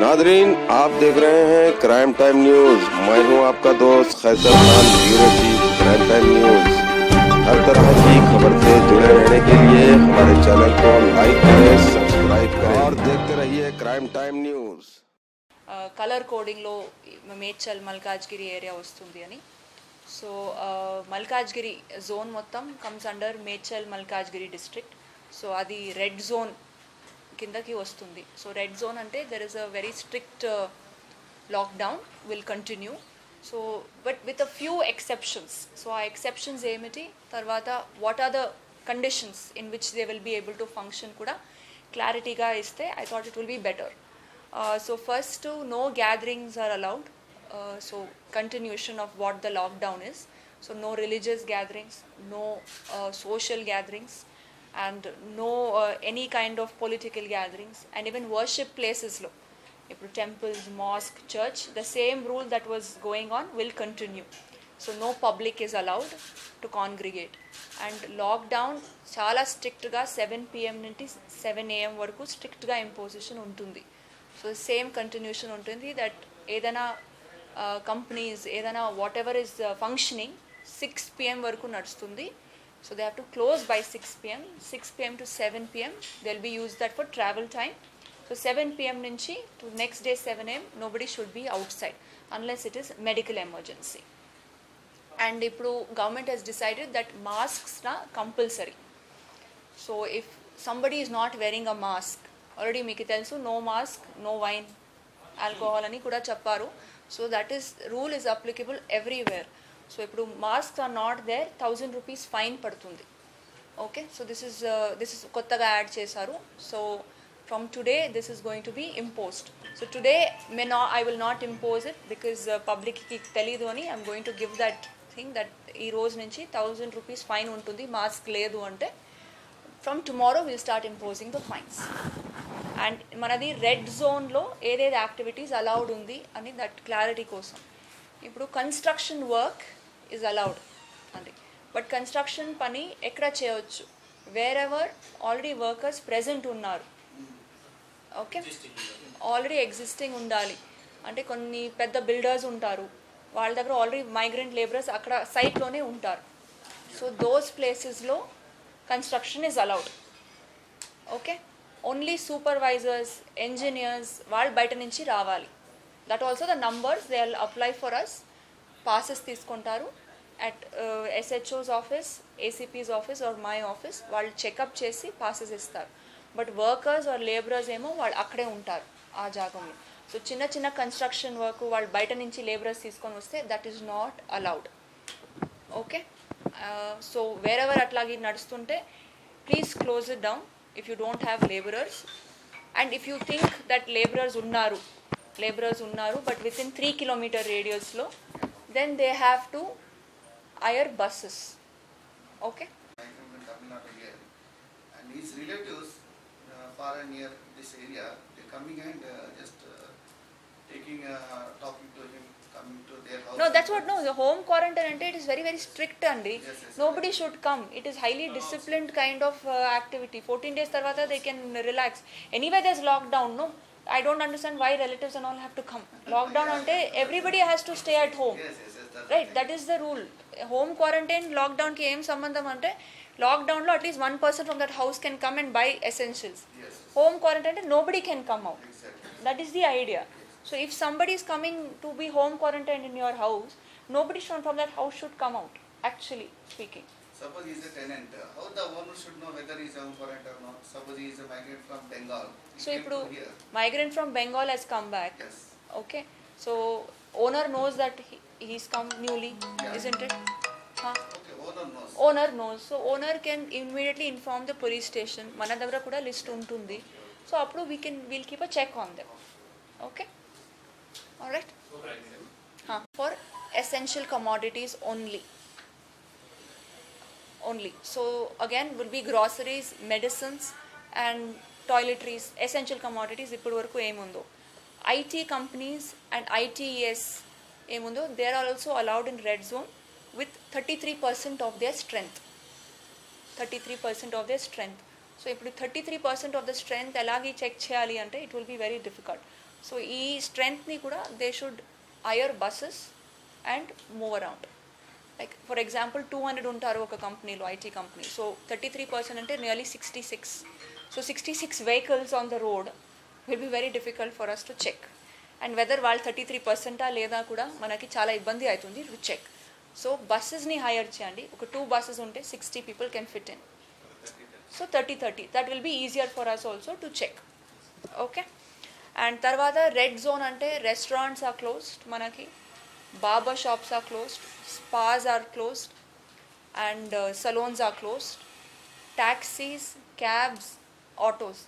Nadreen, आप देख रहे हैं क्राइम टाइम न्यूज। मैं हूं आपका दोस्त Qaiser Khan, bureau chief crime time news. हर तरह की खबर से जुड़े रहने के लिए हमारे चैनल को लाइक करें, सब्सक्राइब करें और देखते रहिए क्राइम टाइम न्यूज। కలర్ కోడింగ్లో మేడ్చల్ మల్కాజ్గిరి ఏరియా వస్తుంది అని. సో మల్కాజ్గిరి జోన్ మొత్తం comes under Medchal Malkajgiri district. So అది రెడ్ జోన్ కిందకి వస్తుంది. సో రెడ్ జోన్ అంటే there is a very strict lockdown will continue. So but with a few exceptions. So ఆ exceptions ఏమిటి, తర్వాత what are the conditions in which they will be able to function కూడా క్లారిటీగా ఇస్తే I thought it will be better. So first, no gatherings are allowed. So continuation of what the lockdown is. So no religious gatherings, no social gatherings, and no any kind of political gatherings, and even worship places lo, temples, mosque, church, the same rule that was going on will continue. So no public is allowed to congregate, and lockdown చాలా స్ట్రిక్ట్గా 7 PM నుండి 7 AM వరకు స్ట్రిక్ట్గా imposition ఉంటుంది. So same continuation ఉంటుంది. That ఏదైనా companies ఏదైనా whatever is functioning 6 PM వరకు నడుస్తుంది. So they have to close by 6 PM. 6 PM to 7 PM they will be use that for travel time. So 7 PM నుంచి to next day 7 AM nobody should be outside unless it is medical emergency. And ఇప్పుడు government has decided that masks నా compulsory. So if somebody is not wearing a mask, already మీకు తెలుసు no mask no wine alcohol అని కూడా చెప్పారు. So that is rule is applicable everywhere. So ఇప్పుడు mask or not there 1000 rupees fine పడుతుంది. Okay, so this is కొత్తగా add చేశారు. So from today this is going to be imposed. So today I will not impose it because పబ్లిక్కి తెలీదు అని I'm going to give that thing that ఈ రోజు నుంచి 1000 rupees fine ఉంటుంది mask లేదు అంటే. From tomorrow will start imposing the fines. And మనది రెడ్ జోన్లో ఏదేది యాక్టివిటీస్ అలౌడ్ ఉంది అని దట్ క్లారిటీ కోసం. ఇప్పుడు కన్స్ట్రక్షన్ వర్క్ ఈజ్ అలౌడ్ అండి, బట్ కన్స్ట్రక్షన్ పని ఎక్కడ చేయవచ్చు, wear ever already workers present ఉన్నారు. ఓకే, ఆల్రెడీ ఎగ్జిస్టింగ్ ఉండాలి. అంటే కొన్ని పెద్ద బిల్డర్స్ ఉంటారు, వాళ్ళ దగ్గర ఆల్రెడీ మైగ్రెంట్ లేబరర్స్ అక్కడ సైట్లోనే ఉంటారు. సో దోస్ ప్లేసెస్లో construction is allowed. Okay, only supervisors engineers వాళ్ళు బయట నుంచి రావాలి. That also the numbers they will apply for us. Passes తీసుకుంటారు at SHO's office, ACP's office or my office. వాళ్ళు చెకప్ చేసి పాసెస్ ఇస్తారు. బట్ వర్కర్స్ ఆర్ లేబరర్స్ ఏమో వాళ్ళు అక్కడే ఉంటారు ఆ జాగంలో. సో చిన్న చిన్న కన్స్ట్రక్షన్ వర్క్ వాళ్ళు బయట నుంచి లేబరర్స్ తీసుకొని వస్తే that is not allowed. Okay, so wherever అట్లాగే నడుస్తుంటే please close it down if you don't have laborers. And if you think that laborers unnaru but within 3 kilometer radius lo, then they have to hire buses. Okay, and his relatives far and near this area, they coming and just taking talking to him, coming to their house. No, that's what. No, the home quarantine ante it is very very strict andi. Yes, yes, Nobody should come. It is highly disciplined kind of activity. 14 days tarvata they can relax. Anyway there's lockdown. No, I don't understand why relatives and all have to come. Lockdown ante everybody has to stay at home. Yes, yes, yes, that's Right, that is the rule. Home quarantine lockdown ki em sambandham ante lockdown lo at least one person from that house can come and buy essentials. Yes, yes. Home quarantine ante nobody can come out. Exactly. That is the idea. So if somebody is coming to be home quarantined in your house, nobody from that house should come out, actually speaking. Suppose he is a tenant, how the owner should know whether he is home quarantine or not? Suppose he is a migrant from Bengal. He So came ఇప్పుడు to here. migrant from Bengal has come back. Yes. Okay, so owner knows that he's come newly, Yeah. isn't it? Huh? Okay, owner knows. Owner knows. So owner can immediately inform the police station. మన దగ్గర కూడా list ఉంటుంది. So అప్పుడు we'll keep a check on them. Okay, all right. For essential commodities only. So again will be groceries, medicines and toiletries, essential commodities. ఇప్పుడు వరకు ఏముందో IT companies and ITES ఏముందో they are also allowed in red zone with 33% of their strength. 33% of their strength. So ఇప్పుడు 33% of the strength ఎలాగే check చేయాలి అంటే it will be very difficult. So ఈ స్ట్రెంగ్త్ని కూడా they should hire buses and move around. Like for example 200 ఉంటారు ఒక కంపెనీలో, ఐటీ కంపెనీ. సో 33% అంటే nearly 66. So 66 vehicles on the road will be very difficult for us to check. And whether వాళ్ళు 33% లేదా కూడా మనకి చాలా ఇబ్బంది అవుతుంది టు చెక్. సో బస్సెస్ని హైర్ చేయండి. ఒక 2 buses ఉంటే 60 people can fit in. So 30 that will be easier for us also to check. Okay. And తర్వాత రెడ్ జోన్ అంటే రెస్టారెంట్స్ ఆర్ క్లోజ్డ్, మనకి barber shops are closed, spas are closed, and salons are closed. Taxis, cabs, autos,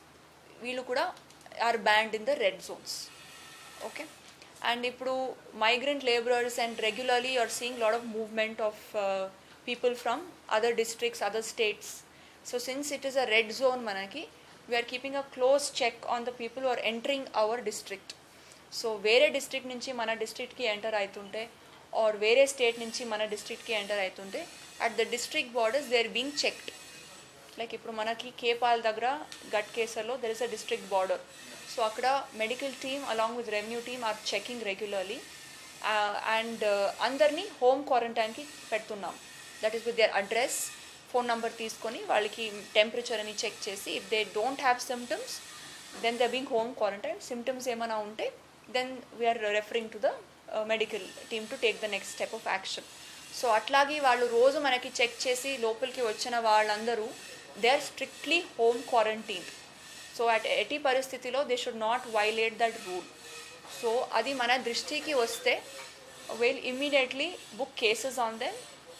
వీళ్ళు కూడా are banned in the red zones. Okay. And ఇప్పుడు migrant laborers and regularly you are seeing lot of movement of people from other districts, other states. So since it is a red zone manaki, we are keeping a close check on the people who are entering our district. So వేరే district నుంచి మన డిస్ట్రిక్ట్కి enter అవుతుంటే or వేరే state నుంచి మన డిస్ట్రిక్ట్కి enter అవుతుంటే at the district borders they are being checked. Like ఇప్పుడు మనకి కేపాల్ దగ్గర గట్ కేసర్లో there is a district border. So అక్కడ medical team along with revenue team are checking regularly. And అందరినీ హోమ్ క్వారంటైన్కి పెడుతున్నాం. That is with their address, phone number తీసుకొని వాళ్ళకి టెంపరేచర్ అని చెక్ చేసి if they don't have symptoms then they being home quarantine. Symptoms ఏమైనా ఉంటే then we are referring to the medical team to take the next step of action. So అట్లాగే వాళ్ళు రోజు మనకి చెక్ చేసి లోపలికి వచ్చిన వాళ్ళందరూ they are strictly home quarantine. So ఎట్టి పరిస్థితిలో they should not violate that rule. So అది మన దృష్టికి వస్తే will immediately book cases on them.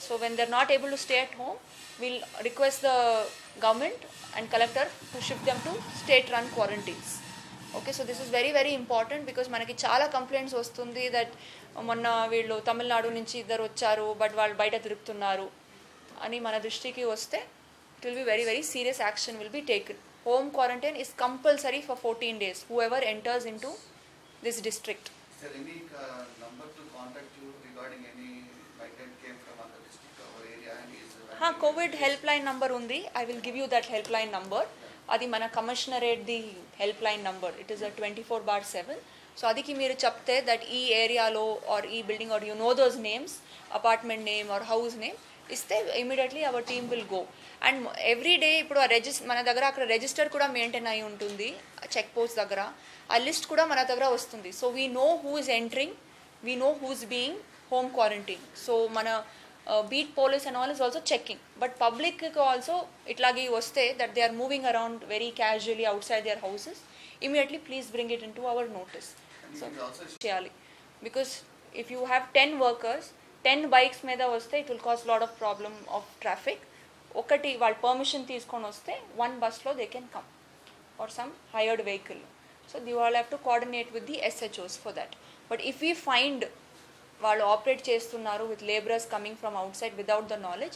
So when they are not able to stay at home will request the government and collector to shift them to state run quarantines. Okay. So this is very very important because మనకి చాలా complaints వస్తుంది that మొన్న వీళ్ళు తమిళనాడు నుంచి ఇద్దరు వచ్చారు but వాళ్ళు బయట తిరుగుతున్నారు అని మన దృష్టికి వస్తే it will be very very serious action will be taken. Home quarantine is compulsory for 14 days who ever enters in to this district. Is there any number to contact you regarding any migrant came from other district or area and is Covid help line number ఉంది. I will give you that help line number. అది మన కమిషనరేట్ది help line number. It is 24/7. So అదికి మీరు చెప్తే that ఈ ఏరియాలో or ఈ building or you know those names, apartment name or house name ఇస్తే immediately our team will go. And every day ఇప్పుడు మన దగ్గర అక్కడ రిజిస్టర్ కూడా మెయింటైన్ అయి ఉంటుంది చెక్ పోస్ట్ దగ్గర. ఆ లిస్ట్ కూడా మన దగ్గర వస్తుంది. So we know who is entering, we know who is being home quarantine. So మన beat police and all is also checking, but public also itlagi vaste that they are moving around very casually outside their houses, immediately please bring it into our notice. So cheyali, because if you have 10 workers, 10 bikes meda vaste it will cause lot of problem of traffic. Okati vaal permission teeskoni vaste one bus lo they can come or some hired vehicle. So they all have to coordinate with the SHOs for that. But if we find వాళ్ళు operate చేస్తున్నారు with labourers coming from outside without the knowledge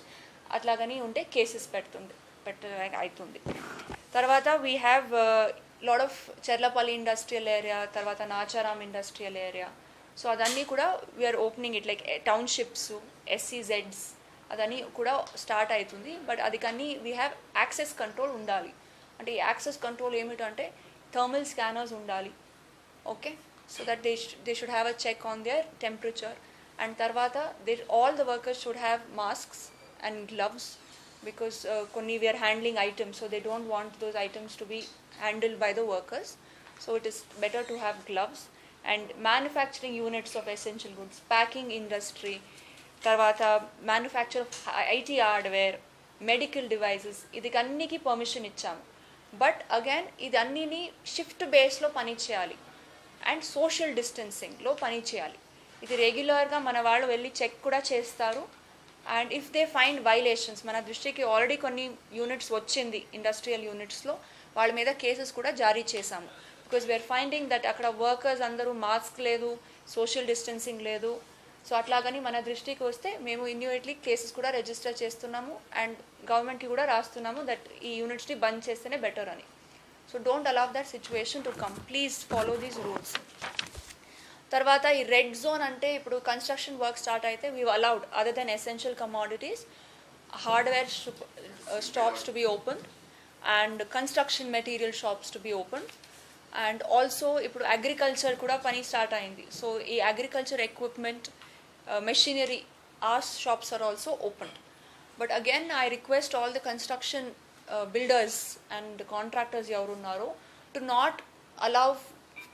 అట్లాగని ఉంటే cases అవుతుంది. తర్వాత we have lot of Cherlapalli industrial area, తర్వాత Nacharam industrial area. So అదన్నీ కూడా we are opening it like townships, SEZs అదన్నీ కూడా స్టార్ట్ అవుతుంది. బట్ అది కానీ వీ హ్యావ్ యాక్సెస్ కంట్రోల్ ఉండాలి. అంటే ఈ యాక్సెస్ కంట్రోల్ ఏమిటంటే థర్మల్ స్కానర్స్ ఉండాలి. Okay. So that they should have a check on their temperature. And tarvata all the workers should have masks and gloves because konni we are handling items, so they don't want those items to be handled by the workers. So it is better to have gloves. And manufacturing units of essential goods, packing industry, tarvata manufacture of IT hardware, medical devices, idiki anniki permission icham. But again ఇది అన్నిని shift బేస్లో పని చేయాలి and social డిస్టెన్సింగ్లో పని చేయాలి. ఇది రెగ్యులర్గా మన వాళ్ళు వెళ్ళి చెక్ కూడా చేస్తారు. And if they find violations, మన దృష్టికి ఆల్రెడీ కొన్ని యూనిట్స్ వచ్చింది ఇండస్ట్రియల్ యూనిట్స్లో, వాళ్ళ మీద కేసెస్ కూడా జారీ చేశాము. బికాజ్ వీఆర్ ఫైండింగ్ దట్ అక్కడ వర్కర్స్ అందరూ మాస్క్ లేదు, సోషల్ డిస్టెన్సింగ్ లేదు. సో అట్లాగని మన దృష్టికి వస్తే మేము ఇమ్మీడియట్లీ కేసెస్ కూడా రిజిస్టర్ చేస్తున్నాము అండ్ గవర్నమెంట్కి కూడా రాస్తున్నాము దట్ ఈ యూనిట్స్ని బంద్ చేస్తేనే బెటర్ అని. So don't allow that situation to come. Please follow these rules. తర్వాత ఈ రెడ్ జోన్ అంటే ఇప్పుడు కన్స్ట్రక్షన్ వర్క్ స్టార్ట్ అయితే we allowed other than essential commodities hardware stops to be open and construction material shops to be open. And also ఇప్పుడు agriculture కూడా పని start అయింది. So ఈ అగ్రికల్చర్ ఎక్విప్మెంట్, మెషినరీ, ఆ shops are also open. But again I request all the construction builders and contractors ఎవరున్నారో to not allow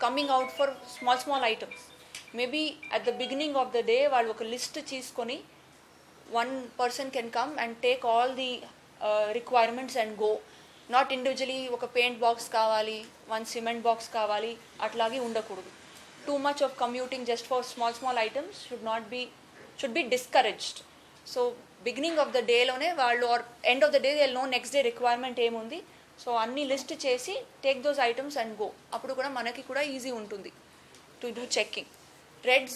coming out for small items. Maybe at the beginning of the day వాళ్ళు ఒక list తీసుకొని one person can come and take all the requirements and go. Not individually ఒక paint box కావాలి, one cement box కావాలి అట్లాగే ఉండకూడదు. Too much of commuting just for small items should be discouraged. So beginning of the డేలోనే వాళ్ళు or end of the day they know next day requirement ఏముంది. So అన్ని list చేసి take those items and go. అప్పుడు కూడా మనకి కూడా easy ఉంటుంది టు డూ చెక్కింగ్. రెడ్